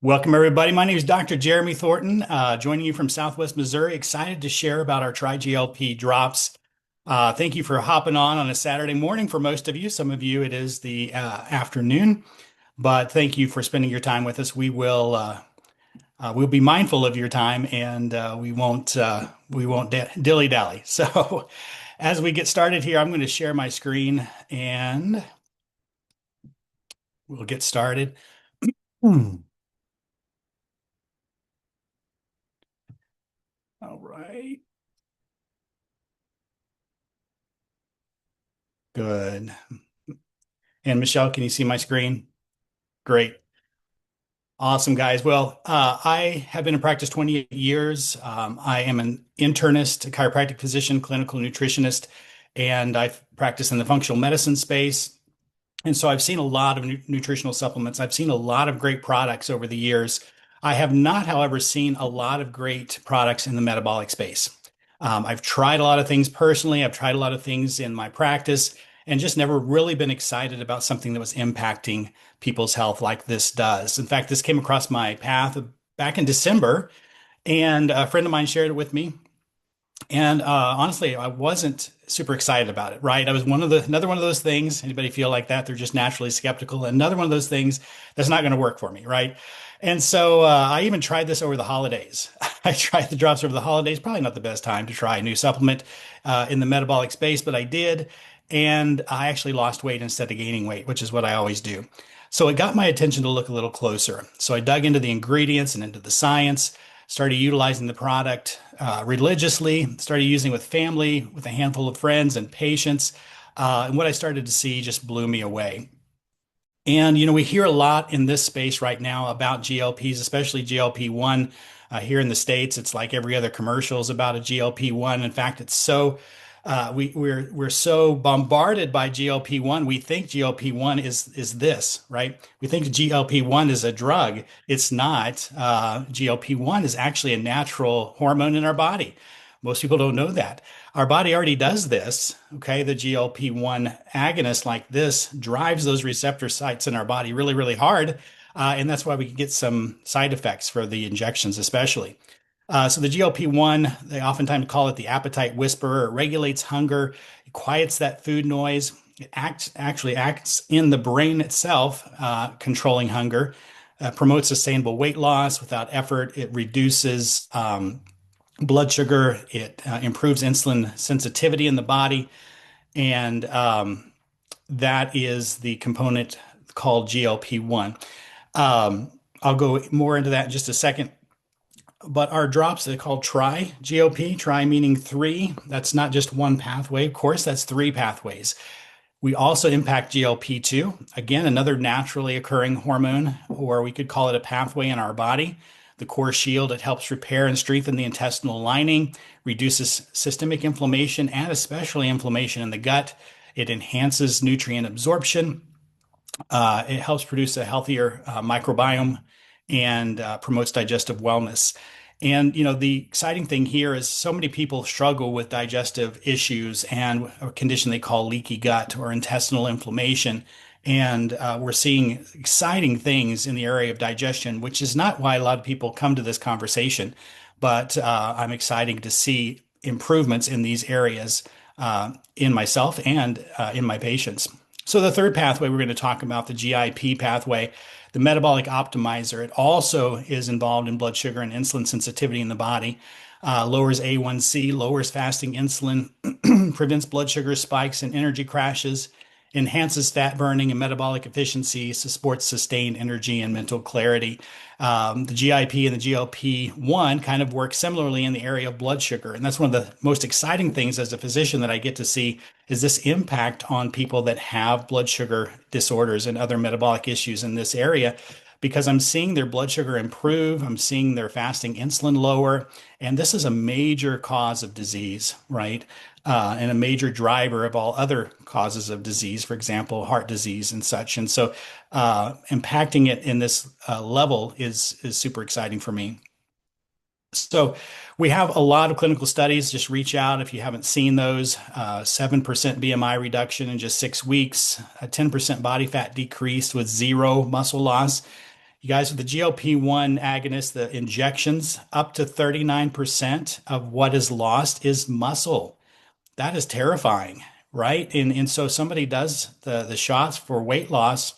Welcome, everybody. My name is Dr. Jeremy Thornton, joining you from Southwest Missouri. Excited to share about our TriGLP drops. Thank you for hopping on a Saturday morning for most of you. Some of you, it is the afternoon, but thank you for spending your time with us. We'll be mindful of your time, and we won't dilly dally. So, as we get started here, I'm going to share my screen, and we'll get started. Hmm. All right. Good. And Michelle, can you see my screen? Great. Awesome, guys. Well, I have been in practice 28 years. I am an internist, a chiropractic physician, clinical nutritionist, and I've practiced in the functional medicine space. And so I've seen a lot of nutritional supplements. I've seen a lot of great products over the years. I have not, however, seen a lot of great products in the metabolic space. I've tried a lot of things personally. I've tried a lot of things in my practice and just never really been excited about something that was impacting people's health like this does. In fact, this came across my path back in December, and a friend of mine shared it with me. And honestly, I wasn't super excited about it, right? I was another one of those things. Anybody feel like that? They're just naturally skeptical. Another one of those things that's not going to work for me, right? And so I even tried this over the holidays. I tried the drops over the holidays. Probably not the best time to try a new supplement in the metabolic space, but I did. And I actually lost weight instead of gaining weight, which is what I always do. So it got my attention to look a little closer. So I dug into the ingredients and into the science, started utilizing the product religiously, started using with family, with a handful of friends and patients. And what I started to see just blew me away. And, we hear a lot in this space right now about GLPs, especially GLP-1. Here in the States, it's like every other commercial is about a GLP-1. In fact, it's so we're so bombarded by GLP-1. We think GLP-1 is this, right? We think GLP-1 is a drug. It's not. GLP-1 is actually a natural hormone in our body. Most people don't know that. Our body already does this. Okay. The GLP-1 agonist like this drives those receptor sites in our body really, really hard. And that's why we can get some side effects for the injections, especially. So the GLP-1, they oftentimes call it the appetite whisperer. It regulates hunger, it quiets that food noise. It actually acts in the brain itself, controlling hunger, promotes sustainable weight loss without effort. It reduces blood sugar. It improves insulin sensitivity in the body. And that is the component called GLP-1. I'll go more into that in just a second. But our drops, they're called Tri-GLP, tri meaning three. That's not just one pathway. Of course, that's three pathways. We also impact GLP-2, again, another naturally occurring hormone, or we could call it a pathway in our body. The core shield, it helps repair and strengthen the intestinal lining, reduces systemic inflammation and especially inflammation in the gut. It enhances nutrient absorption. It helps produce a healthier microbiome and promotes digestive wellness. And the exciting thing here is so many people struggle with digestive issues and a condition they call leaky gut or intestinal inflammation. And we're seeing exciting things in the area of digestion, which is not why a lot of people come to this conversation. But I'm excited to see improvements in these areas in myself and in my patients. So the third pathway we're going to talk about, the GIP pathway, the metabolic optimizer. It also is involved in blood sugar and insulin sensitivity in the body, lowers A1C, lowers fasting insulin, prevents blood sugar spikes and energy crashes, enhances fat burning and metabolic efficiency, supports sustained energy and mental clarity. The GIP and the GLP-1 kind of work similarly in the area of blood sugar. And that's one of the most exciting things as a physician that I get to see is this impact on people that have blood sugar disorders and other metabolic issues in this area. Because I'm seeing their blood sugar improve, I'm seeing their fasting insulin lower, and this is a major cause of disease, right? And a major driver of all other causes of disease, for example, heart disease and such. And so, impacting it in this level is super exciting for me. So, we have a lot of clinical studies. Just reach out if you haven't seen those. 7% BMI reduction in just 6 weeks, a 10% body fat decrease with zero muscle loss. You guys, with the GLP-1 agonist, the injections, up to 39% of what is lost is muscle. That is terrifying, right? And so somebody does the shots for weight loss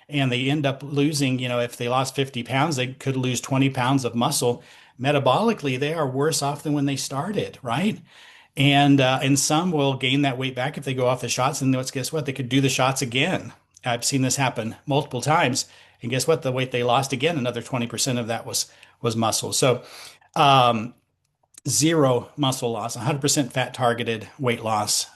and they end up losing, if they lost 50 pounds, they could lose 20 pounds of muscle. Metabolically, they are worse off than when they started, right? And some will gain that weight back if they go off the shots. And guess what? They could do the shots again. I've seen this happen multiple times. And guess what? The weight they lost again, another 20% of that was muscle. So um, zero muscle loss, 100% fat targeted weight loss.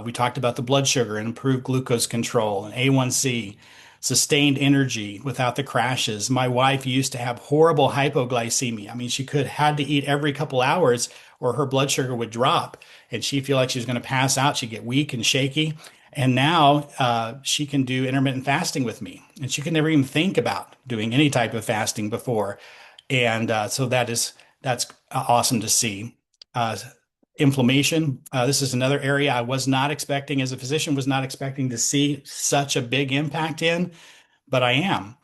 We talked about the blood sugar and improved glucose control and A1C, sustained energy without the crashes. My wife used to have horrible hypoglycemia. I mean, she could had to eat every couple hours or her blood sugar would drop and she'd feel like she was going to pass out. She'd get weak and shaky. And now she can do intermittent fasting with me. And she could never even think about doing any type of fasting before. And so that's awesome to see. Uh, Inflammation. This is another area I was not expecting, as a physician, was not expecting to see such a big impact in, but I am.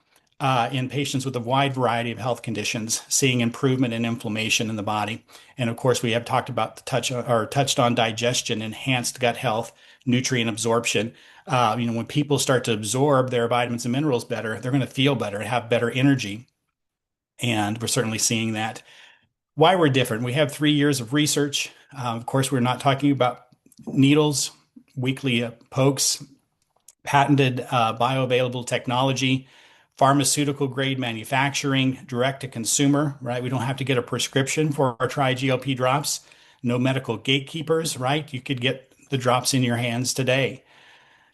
In patients with a wide variety of health conditions, seeing improvement in inflammation in the body. And of course, we have talked about touched on digestion, enhanced gut health, nutrient absorption. When people start to absorb their vitamins and minerals better, they're going to feel better and have better energy. And we're certainly seeing that. Why we're different. We have 3 years of research. Of course, we're not talking about needles, weekly pokes, patented bioavailable technology, pharmaceutical grade manufacturing, direct to consumer, right? We don't have to get a prescription for our TriGLP drops. No medical gatekeepers, right? You could get the drops in your hands today.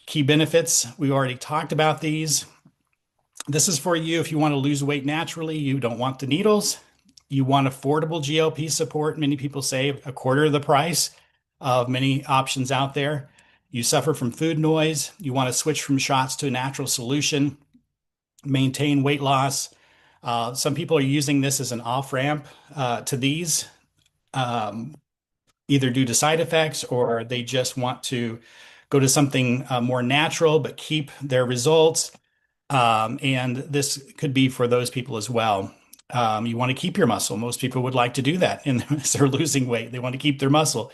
Key benefits, we already talked about these. This is for you if you want to lose weight naturally, you don't want the needles, you want affordable GLP support. Many people say a quarter of the price of many options out there. You suffer from food noise, you want to switch from shots to a natural solution, maintain weight loss. Some people are using this as an off ramp to these, um, either due to side effects or they just want to go to something more natural but keep their results. And this could be for those people as well. You want to keep your muscle. Most people would like to do that and as they're losing weight. They want to keep their muscle.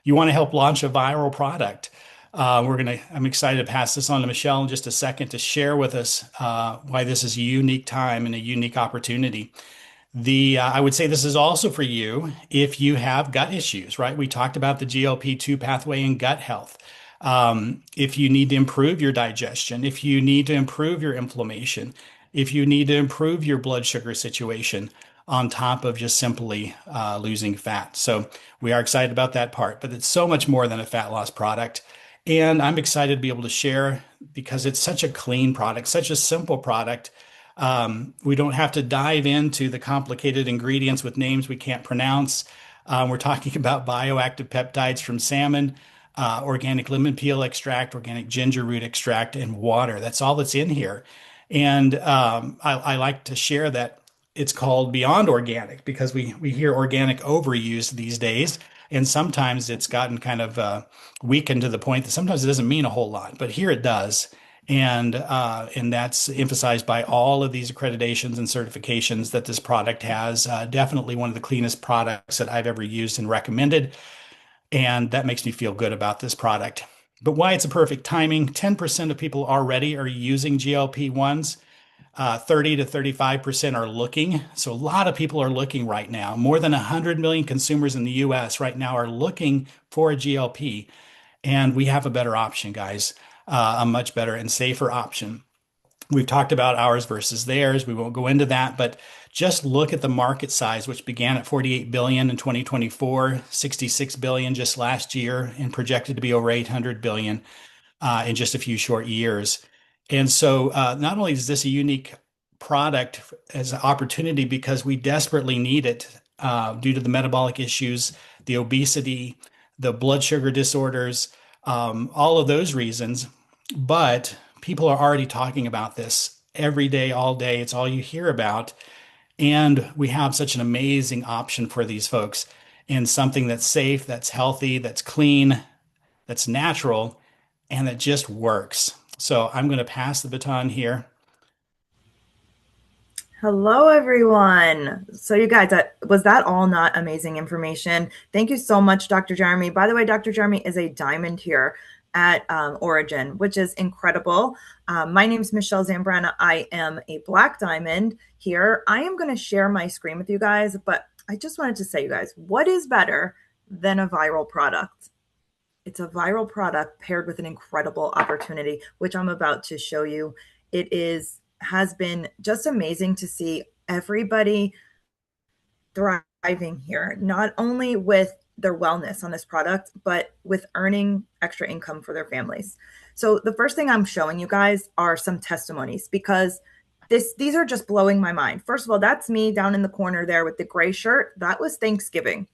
You want to help launch a viral product. I'm excited to pass this on to Michele in just a second to share with us why this is a unique time and a unique opportunity. I would say this is also for you if you have gut issues, right? We talked about the GLP-2 pathway in gut health. If you need to improve your digestion, if you need to improve your inflammation, if you need to improve your blood sugar situation on top of just simply losing fat. So we are excited about that part, but it's so much more than a fat loss product. And I'm excited to be able to share because it's such a clean product, such a simple product. We don't have to dive into the complicated ingredients with names we can't pronounce. We're talking about bioactive peptides from salmon, organic lemon peel extract, organic ginger root extract, and water. That's all that's in here. And I like to share that it's called beyond organic because we hear organic overused these days. And sometimes it's gotten kind of weakened to the point that sometimes it doesn't mean a whole lot, but here it does. And that's emphasized by all of these accreditations and certifications that this product has. Definitely one of the cleanest products that I've ever used and recommended. And that makes me feel good about this product. But why it's a perfect timing, 10% of people already are using GLP-1s. 30 to 35% are looking. So a lot of people are looking right now. More than 100 million consumers in the US right now are looking for a GLP. And we have a better option, guys, a much better and safer option. We've talked about ours versus theirs. We won't go into that, but just look at the market size, which began at 48 billion in 2024, 66 billion just last year, and projected to be over 800 billion in just a few short years. And so, not only is this a unique product as an opportunity because we desperately need it due to the metabolic issues, the obesity, the blood sugar disorders, all of those reasons, but people are already talking about this every day, all day. It's all you hear about. And we have such an amazing option for these folks in something that's safe, that's healthy, that's clean, that's natural, and that just works. So I'm going to pass the baton here. Hello, everyone. So, you guys, was that all not amazing information? Thank you so much, Dr. Jeremy. By the way, Dr. Jeremy is a diamond here at Orygn, which is incredible. My name is Michele Zambrana. I am a black diamond here. I am going to share my screen with you guys, but I just wanted to say, you guys, what is better than a viral product? It's a viral product paired with an incredible opportunity, which I'm about to show you. It is has been just amazing to see everybody thriving here, not only with their wellness on this product, but with earning extra income for their families. So the first thing I'm showing you guys are some testimonies because these are just blowing my mind. First of all, that's me down in the corner there with the gray shirt. That was Thanksgiving.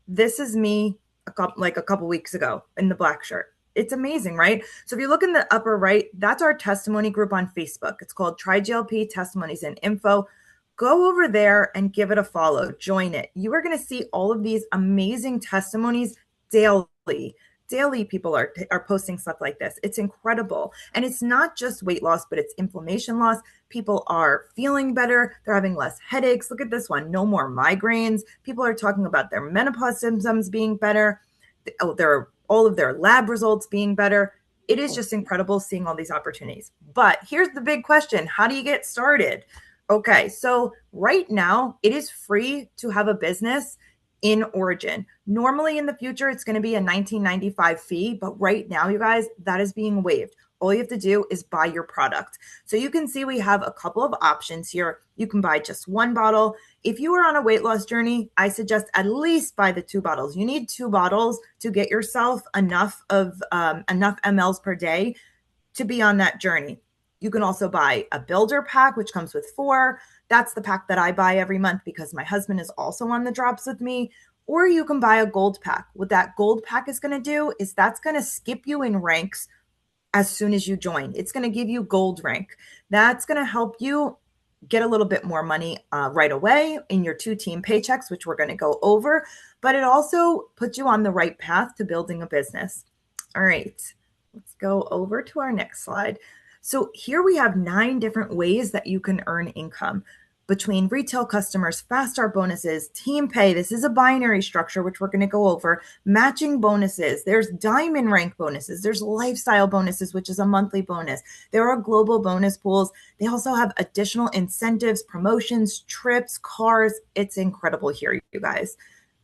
This is me a couple weeks ago in the black shirt. It's amazing, right? So if you look in the upper right, that's our testimony group on Facebook. It's called TriGLP Testimonies and Info. Go over there and give it a follow. Join it. You are going to see all of these amazing testimonies daily. Daily, people are posting stuff like this. It's incredible. And it's not just weight loss, but it's inflammation loss. People are feeling better. They're having less headaches. Look at this one. No more migraines. People are talking about their menopause symptoms being better. All of their lab results being better. It is just incredible seeing all these opportunities. But here's the big question. How do you get started? Okay, so right now it is free to have a business in Orygn. Normally in the future, it's going to be a $19.95 fee, but right now, you guys, that is being waived. All you have to do is buy your product. So you can see we have a couple of options here. You can buy just one bottle. If you are on a weight loss journey, I suggest at least buy the 2 bottles. You need 2 bottles to get yourself enough mLs per day to be on that journey. You can also buy a builder pack, which comes with 4. That's the pack that I buy every month because my husband is also on the drops with me. Or you can buy a gold pack. What that gold pack is going to do is that's going to skip you in ranks as soon as you join. It's going to give you gold rank. That's going to help you get a little bit more money right away in your 2-team paychecks, which we're going to go over. But it also puts you on the right path to building a business. All right, let's go over to our next slide. So here we have 9 different ways that you can earn income between retail customers, fast start bonuses, team pay. This is a binary structure, which we're going to go over, matching bonuses. There's diamond rank bonuses. There's lifestyle bonuses, which is a monthly bonus. There are global bonus pools. They also have additional incentives, promotions, trips, cars. It's incredible here, you guys.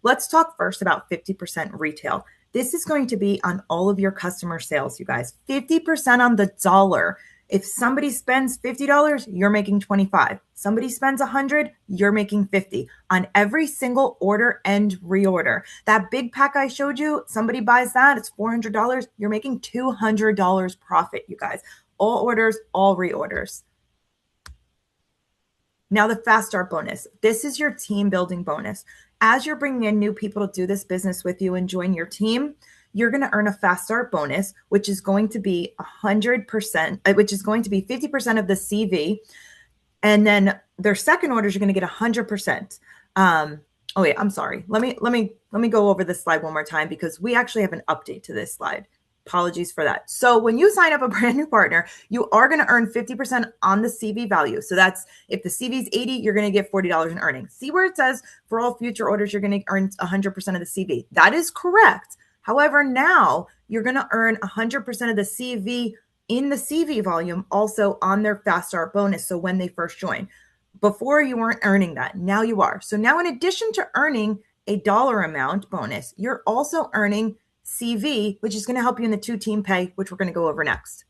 Let's talk first about 50% retail. This is going to be on all of your customer sales, you guys. 50% on the dollar. If somebody spends $50, you're making 25. Somebody spends 100, you're making 50 on every single order and reorder. That big pack I showed you, somebody buys that, it's $400, you're making $200 profit, you guys. All orders, all reorders. Now the fast start bonus. This is your team building bonus. As you're bringing in new people to do this business with you and join your team, you're going to earn a fast start bonus, which is going to be 100%, which is going to be 50% of the CV. And then their second orders, you're going to get 100%. Oh wait, I'm sorry. Let me go over this slide one more time because we actually have an update to this slide. Apologies for that. So when you sign up a brand new partner, you are going to earn 50% on the CV value. So that's if the CV is 80, you're going to get $40 in earnings. See where it says for all future orders, you're going to earn 100% of the CV. That is correct. However, now you're going to earn 100% of the CV in the CV volume also on their fast start bonus. So when they first join, before you weren't earning that, now you are. So now in addition to earning a dollar amount bonus, you're also earning CV, which is going to help you in the 2-team pay, which we're going to go over next.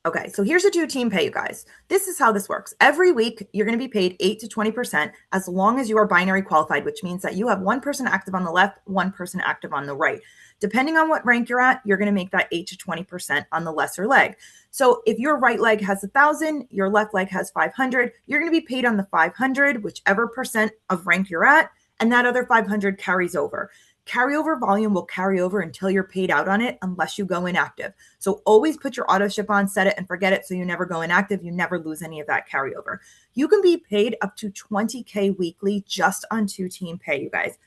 Okay, so here's a 2-team pay, you guys. This is how this works. Every week, you're going to be paid 8 to 20% as long as you are binary qualified, which means that you have one person active on the left, one person active on the right. Depending on what rank you're at, you're going to make that 8 to 20% on the lesser leg. So if your right leg has 1,000, your left leg has 500, you're going to be paid on the 500, whichever percent of rank you're at, and that other 500 carries over. Carryover volume will carry over until you're paid out on it unless you go inactive. So always put your auto ship on, set it and forget it so you never go inactive. You never lose any of that carryover. You can be paid up to $20K weekly just on 2-team pay, you guys.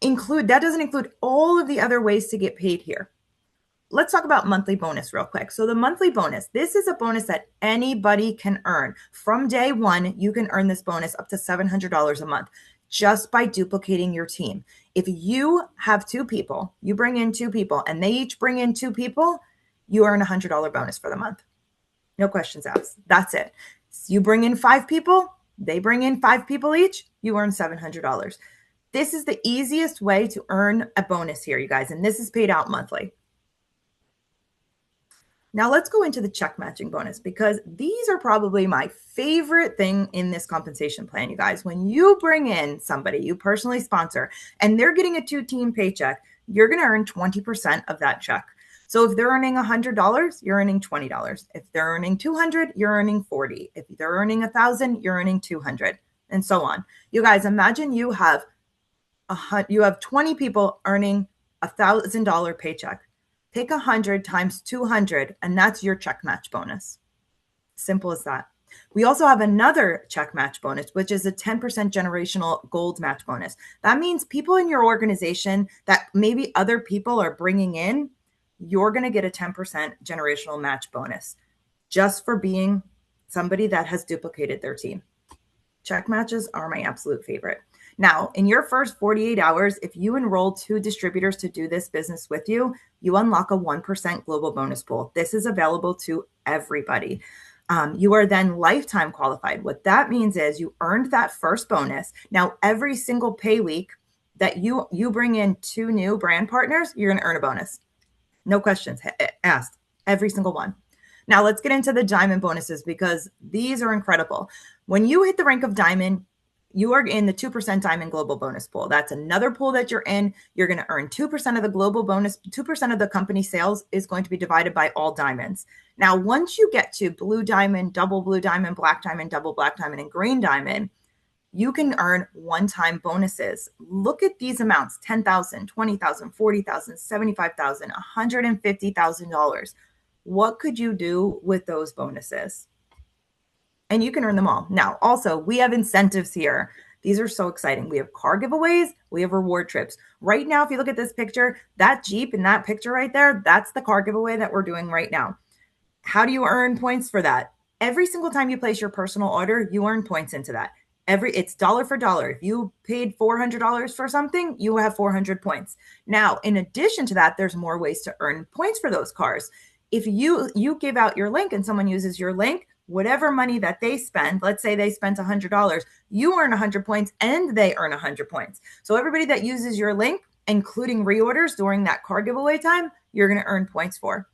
That doesn't include all of the other ways to get paid here. let's talk about monthly bonus real quick. So the monthly bonus, this is a bonus that anybody can earn. From day one, you can earn this bonus up to $700 a month just by duplicating your team. If you have two people, you bring in two people, and they each bring in two people, you earn a $100 bonus for the month. No questions asked. That's it. You bring in five people, they bring in five people each, you earn $700. This is the easiest way to earn a bonus here, you guys, and this is paid out monthly. Now let's go into the check matching bonus, because these are probably my favorite thing in this compensation plan, you guys. When you bring in somebody you personally sponsor and they're getting a two-team paycheck, you're going to earn 20% of that check. So if they're earning $100, you're earning $20. If they're earning $200, you're earning $40. If they're earning $1,000, you're earning $200, and so on. You guys, imagine you have 20 people earning $1,000 paycheck. Take 100 times 200, and that's your check match bonus. Simple as that. We also have another check match bonus, which is a 10% generational gold match bonus. That means people in your organization that maybe other people are bringing in, you're going to get a 10% generational match bonus just for being somebody that has duplicated their team. Check matches are my absolute favorite. Now, in your first 48 hours, if you enroll two distributors to do this business with you, you unlock a 1% global bonus pool. This is available to everybody. You are then lifetime qualified. What that means is you earned that first bonus. Now, every single pay week that you bring in two new brand partners, you're going to earn a bonus. No questions asked. Every single one. Now let's get into the diamond bonuses, because these are incredible. When you hit the rank of diamond, you are in the 2% diamond global bonus pool. That's another pool that you're in. You're going to earn 2% of the global bonus. 2% of the company sales is going to be divided by all diamonds. Now, once you get to blue diamond, double blue diamond, black diamond, double black diamond, and green diamond, you can earn one-time bonuses. Look at these amounts: $10,000, $20,000, $40,000, $75,000, $150,000. What could you do with those bonuses? And you can earn them all. Now, also, we have incentives here. These are so exciting. We have car giveaways. We have reward trips. Right now, if you look at this picture, that Jeep in that picture right there, that's the car giveaway that we're doing right now. How do you earn points for that? Every single time you place your personal order, you earn points into that. It's dollar for dollar. If you paid $400 for something, you have 400 points. Now, in addition to that, there's more ways to earn points for those cars. If you give out your link and someone uses your link, whatever money that they spend, let's say they spent $100, you earn 100 points and they earn 100 points. So everybody that uses your link, including reorders during that car giveaway time, you're going to earn points for.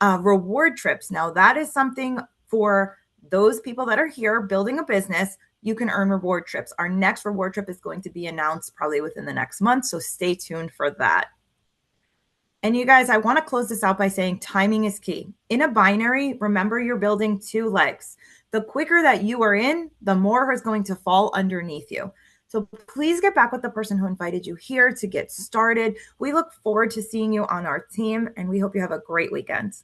Reward trips. Now, that is something for those people that are here building a business. You can earn reward trips. Our next reward trip is going to be announced probably within the next month, so stay tuned for that. And you guys, I want to close this out by saying timing is key. In a binary, remember you're building two legs. The quicker that you are in, the more is going to fall underneath you. So please get back with the person who invited you here to get started. We look forward to seeing you on our team, and we hope you have a great weekend.